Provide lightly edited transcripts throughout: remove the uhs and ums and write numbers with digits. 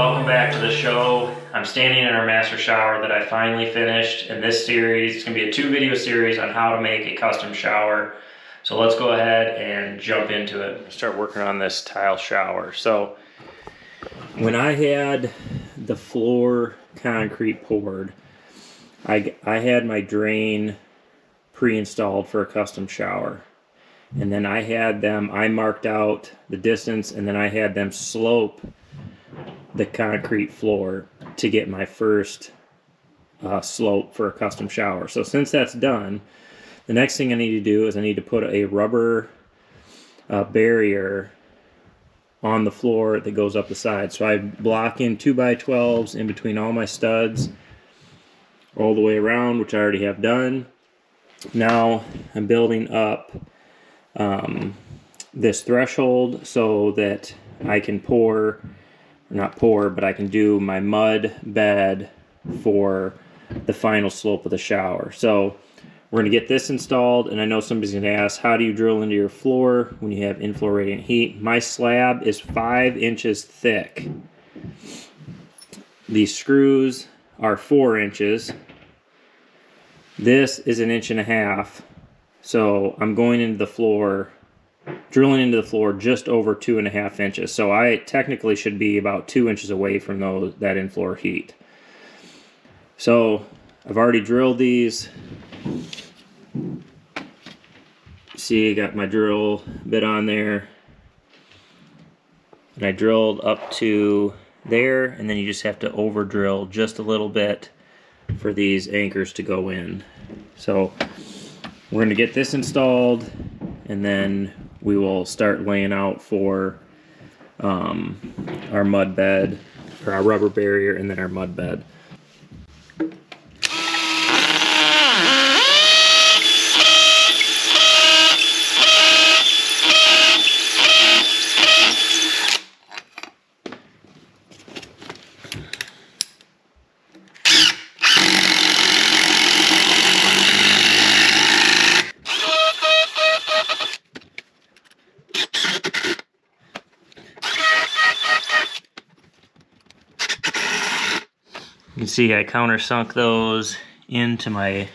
welcome back to the show. I'm standing in our master shower that I finally finished. In this series, it's going to be a 2-video series on how to make a custom shower. So let's go ahead and jump into it. Start working on this tile shower. So when I had the floor concrete poured, I had my drain pre-installed for a custom shower. And then I marked out the distance, and then I had them slope the concrete floor to get my first slope for a custom shower. So since that's done, the next thing I need to do is I need to put a rubber barrier on the floor that goes up the side. So I block in 2x12s in between all my studs all the way around, which I already have done. Now I'm building up this threshold so that I can I can do my mud bed for the final slope of the shower. So we're going to get this installed, and I know somebody's going to ask, how do you drill into your floor when you have in-floor radiant heat? My slab is 5 inches thick. These screws are 4 inches. This is 1.5 inches. So I'm going into the floor, drilling into the floor just over 2.5 inches. So I technically should be about 2 inches away from that in-floor heat. So I've already drilled these. See, I got my drill bit on there. And I drilled up to there, and then you just have to over drill just a little bit for these anchors to go in. So we're going to get this installed, and then we will start laying out for our mud bed, or our rubber barrier, and then our mud bed. You can see I countersunk those into my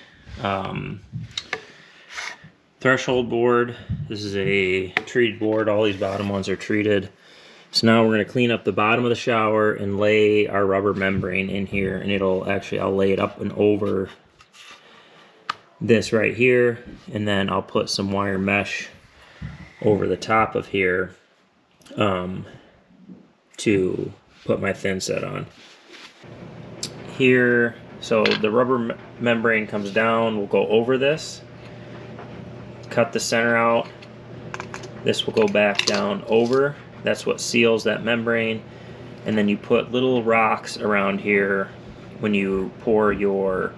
threshold board. This is a treated board. All these bottom ones are treated. So now we're going to clean up the bottom of the shower and lay our rubber membrane in here. And I'll lay it up and over this right here. And then I'll put some wire mesh over the top of here to put my thin set on. Here, so the rubber membrane comes down, we'll go over this, cut the center out, this will go back down over, that's what seals that membrane, and then you put little rocks around here when you pour your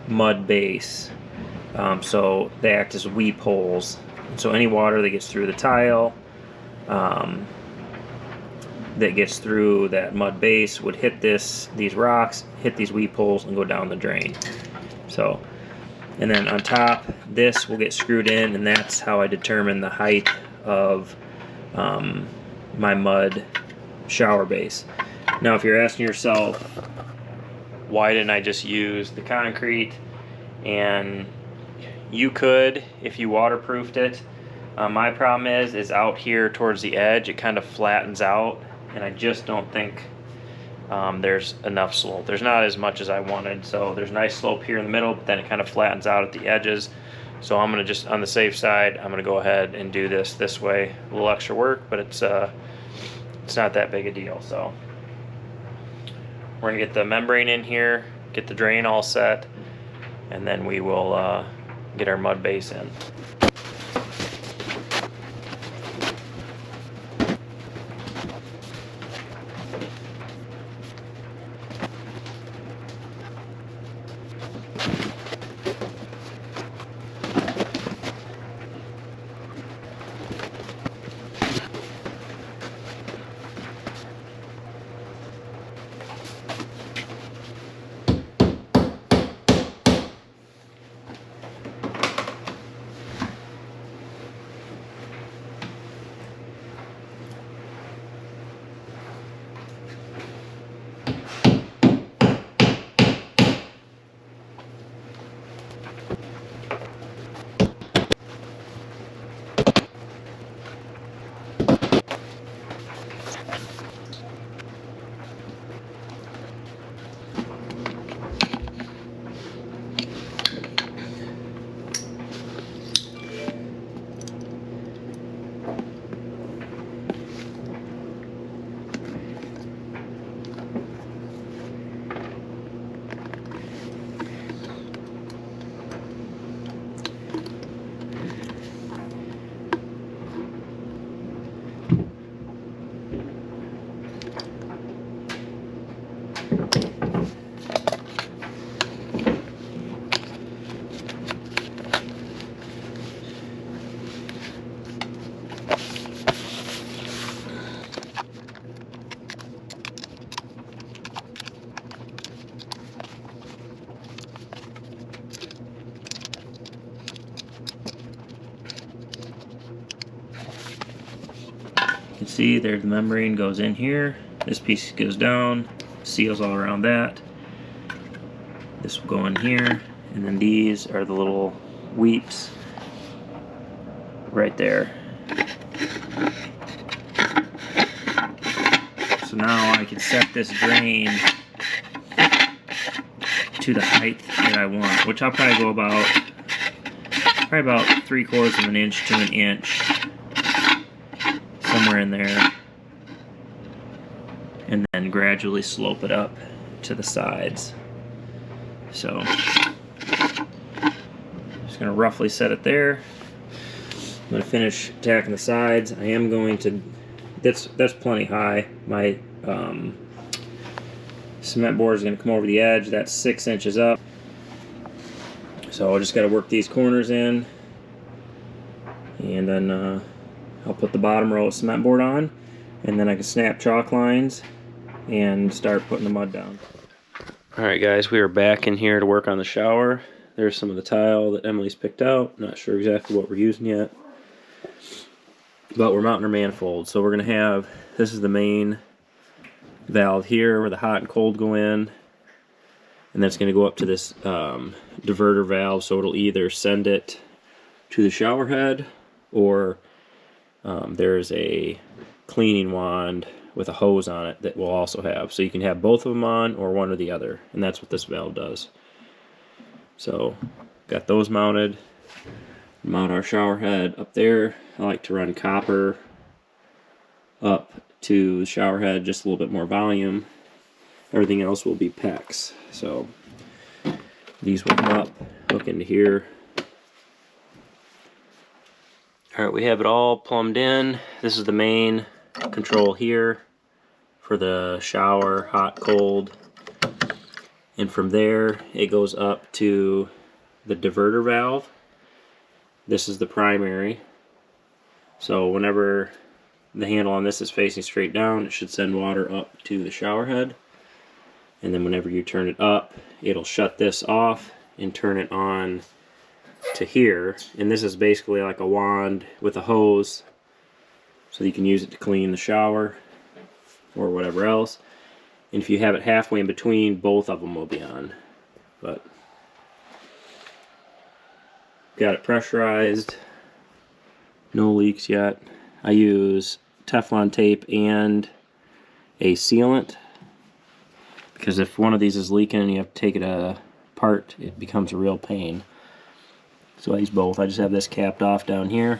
mud base, so they act as weep holes, so any water that gets through the tile, that gets through that mud base would hit these rocks, hit these weep holes, and go down the drain. So, and then on top, this will get screwed in, and that's how I determine the height of my mud shower base. Now, if you're asking yourself, why didn't I just use the concrete? And you could if you waterproofed it. My problem is out here towards the edge, it kind of flattens out. And I just don't think there's enough slope. There's not as much as I wanted. So there's nice slope here in the middle, but then it kind of flattens out at the edges. So I'm gonna just, on the safe side, I'm gonna go ahead and do this way. A little extra work, but it's not that big a deal. So we're gonna get the membrane in here, get the drain all set, and then we will get our mud base in. See, there's the membrane goes in here. This piece goes down, seals all around that. This will go in here, and then these are the little weeps right there. So now I can set this drain to the height that I want, which I'll probably go about 3/4 of an inch to an inch, somewhere in there, and then gradually slope it up to the sides. So just gonna roughly set it there. I'm gonna finish tacking the sides. I am going to, that's plenty high. My cement board is gonna come over the edge. That's 6 inches up. So I just gotta work these corners in, and then I'll put the bottom row of cement board on, and then I can snap chalk lines and start putting the mud down. Alright guys, we are back in here to work on the shower. There's some of the tile that Emily's picked out. Not sure exactly what we're using yet, but we're mounting our manifold. So we're going to have, this is the main valve here where the hot and cold go in, and that's going to go up to this diverter valve, so it'll either send it to the shower head, or there's a cleaning wand with a hose on it that we'll also have. So you can have both of them on, or one or the other, and that's what this valve does. So got those mounted. Mount our shower head up there. I like to run copper up to the shower head, just a little bit more volume. Everything else will be PEX. So these will come up, hook into here. Alright, we have it all plumbed in. This is the main control here for the shower, hot, cold. And from there, it goes up to the diverter valve. This is the primary. So whenever the handle on this is facing straight down, it should send water up to the shower head. And then whenever you turn it up, it'll shut this off and turn it on to here. And this is basically like a wand with a hose, so you can use it to clean the shower or whatever else. And if you have it halfway in between, both of them will be on. But got it pressurized, no leaks yet. I use Teflon tape and a sealant, because if one of these is leaking and you have to take it apart, it becomes a real pain. So I use both. I just have this capped off down here.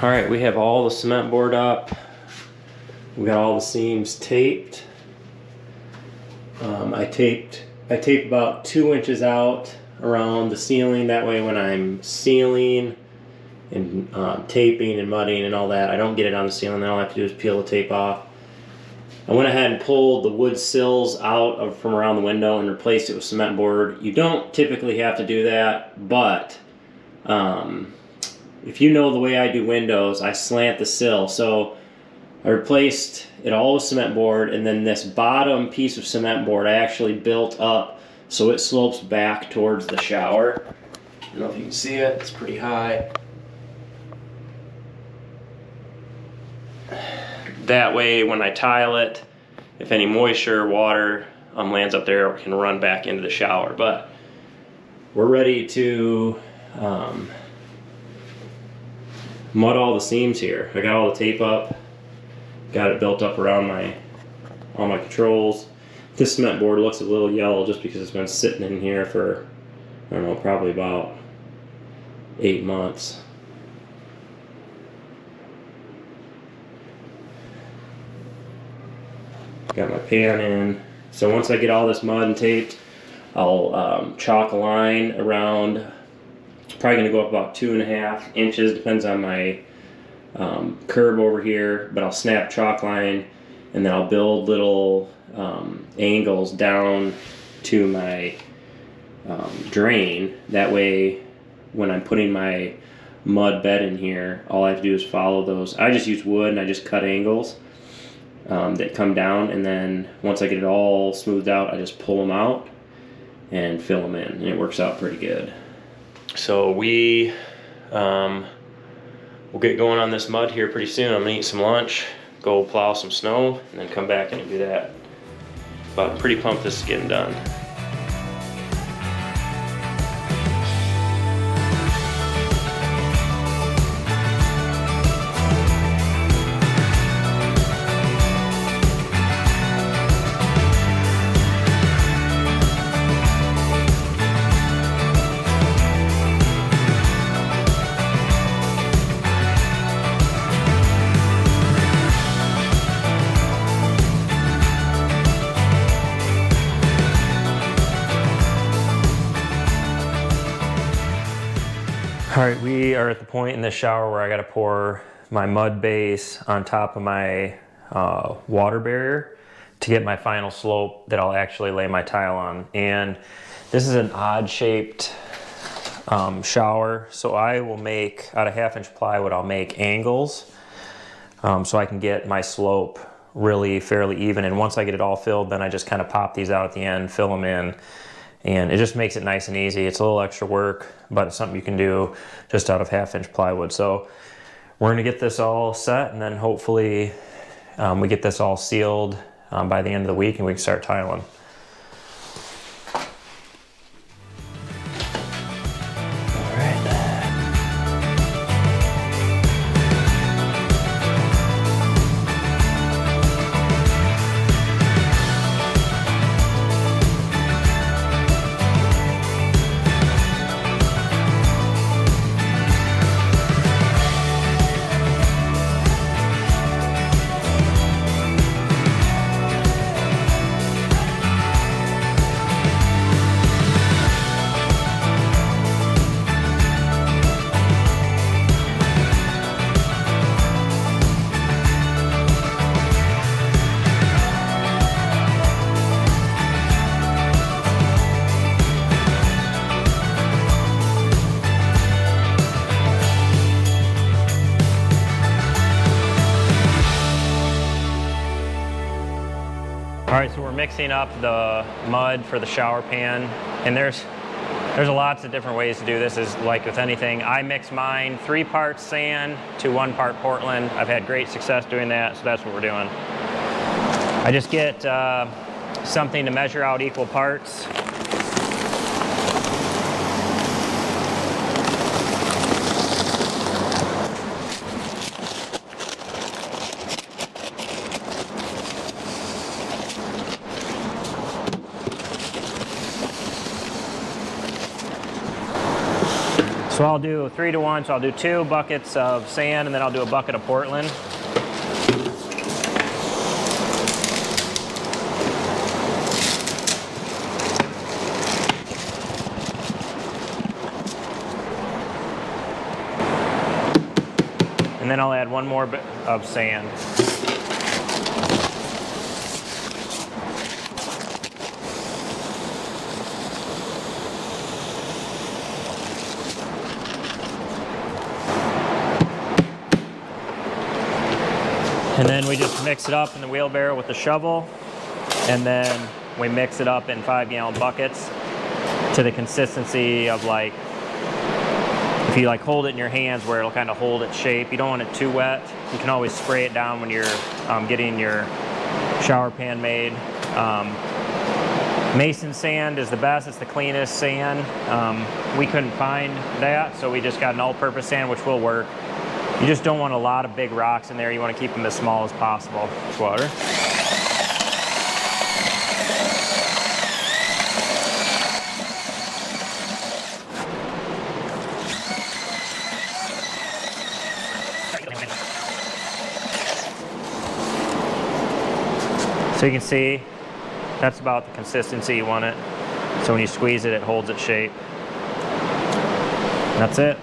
Alright, we have all the cement board up. We got all the seams taped. I tape about 2 inches out around the ceiling. That way when I'm sealing and taping and mudding and all that, I don't get it on the ceiling. Then all I have to do is peel the tape off. I went ahead and pulled the wood sills out from around the window and replaced it with cement board. You don't typically have to do that, but if you know the way I do windows, I slant the sill. So I replaced it all with cement board, and then this bottom piece of cement board I actually built up so it slopes back towards the shower. I don't know if you can see it, it's pretty high. That way when I tile it, if any moisture or water lands up there, it can run back into the shower. But we're ready to mud all the seams here. I got all the tape up, got it built up around all my controls. This cement board looks a little yellow just because it's been sitting in here for, I don't know, probably about 8 months. Got my pan in. So once I get all this mud and taped, I'll chalk a line around. Probably going to go up about 2.5 inches, depends on my curb over here, but I'll snap chalk line and then I'll build little angles down to my drain. That way when I'm putting my mud bed in here, all I have to do is follow those. I just use wood and I just cut angles that come down, and then once I get it all smoothed out, I just pull them out and fill them in, and it works out pretty good. So we we'll get going on this mud here pretty soon. I'm gonna eat some lunch, go plow some snow, and then come back and do that. But I'm pretty pumped this is getting done. All right, we are at the point in the shower where I gotta pour my mud base on top of my water barrier to get my final slope that I'll actually lay my tile on. And this is an odd shaped shower, so I will make, out of 1/2 inch plywood, I'll make angles so I can get my slope really fairly even. And once I get it all filled, then I just kind of pop these out at the end, fill them in, and it just makes it nice and easy. It's a little extra work, but it's something you can do just out of 1/2 inch plywood. So we're gonna get this all set, and then hopefully we get this all sealed by the end of the week and we can start tiling. All right, so we're mixing up the mud for the shower pan, and there's lots of different ways to do this. Is like with anything, I mix mine 3 parts sand to 1 part Portland. I've had great success doing that, so that's what we're doing. I just get something to measure out equal parts. So I'll do 3 to 1, so I'll do 2 buckets of sand and then I'll do a bucket of Portland. And then I'll add 1 more bit of sand. And then we just mix it up in the wheelbarrow with the shovel, and then we mix it up in 5-gallon buckets to the consistency of, like, if you like hold it in your hands where it'll kind of hold its shape. You don't want it too wet. You can always spray it down when you're getting your shower pan made. Mason sand is the best, it's the cleanest sand. We couldn't find that, so we just got an all-purpose sand, which will work. You just don't want a lot of big rocks in there. You want to keep them as small as possible. Water. So you can see, that's about the consistency you want it. So when you squeeze it, it holds its shape. That's it.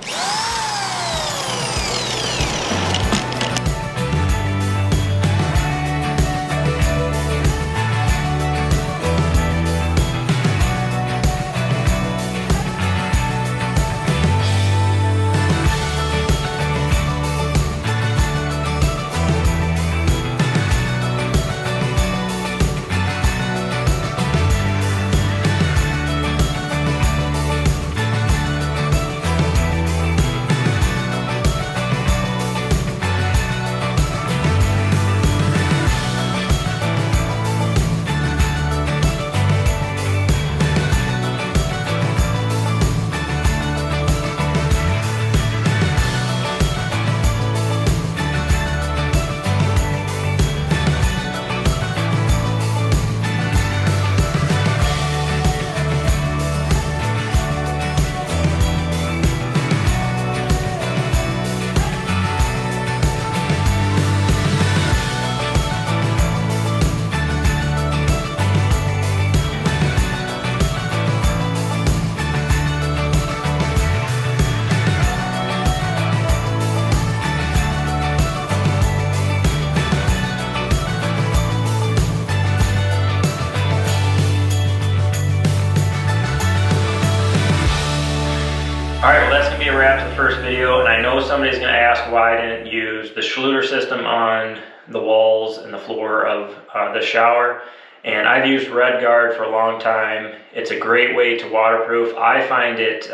Alright, well that's going to be a wrap to the first video, and I know somebody's going to ask why I didn't use the Schluter system on the walls and the floor of the shower. And I've used Red Guard for a long time. It's a great way to waterproof. I find it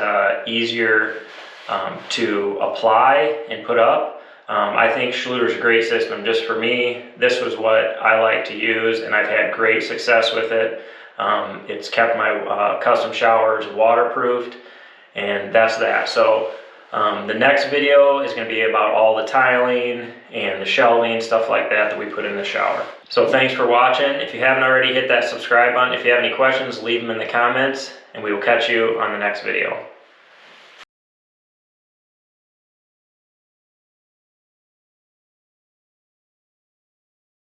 easier to apply and put up. I think Schluter's a great system. Just for me, this was what I like to use, and I've had great success with it. It's kept my custom showers waterproofed. And that's that. So the next video is going to be about all the tiling and the shelving, stuff like that we put in the shower. So thanks for watching. If you haven't already, hit that subscribe button. If you have any questions, leave them in the comments, and we will catch you on the next video.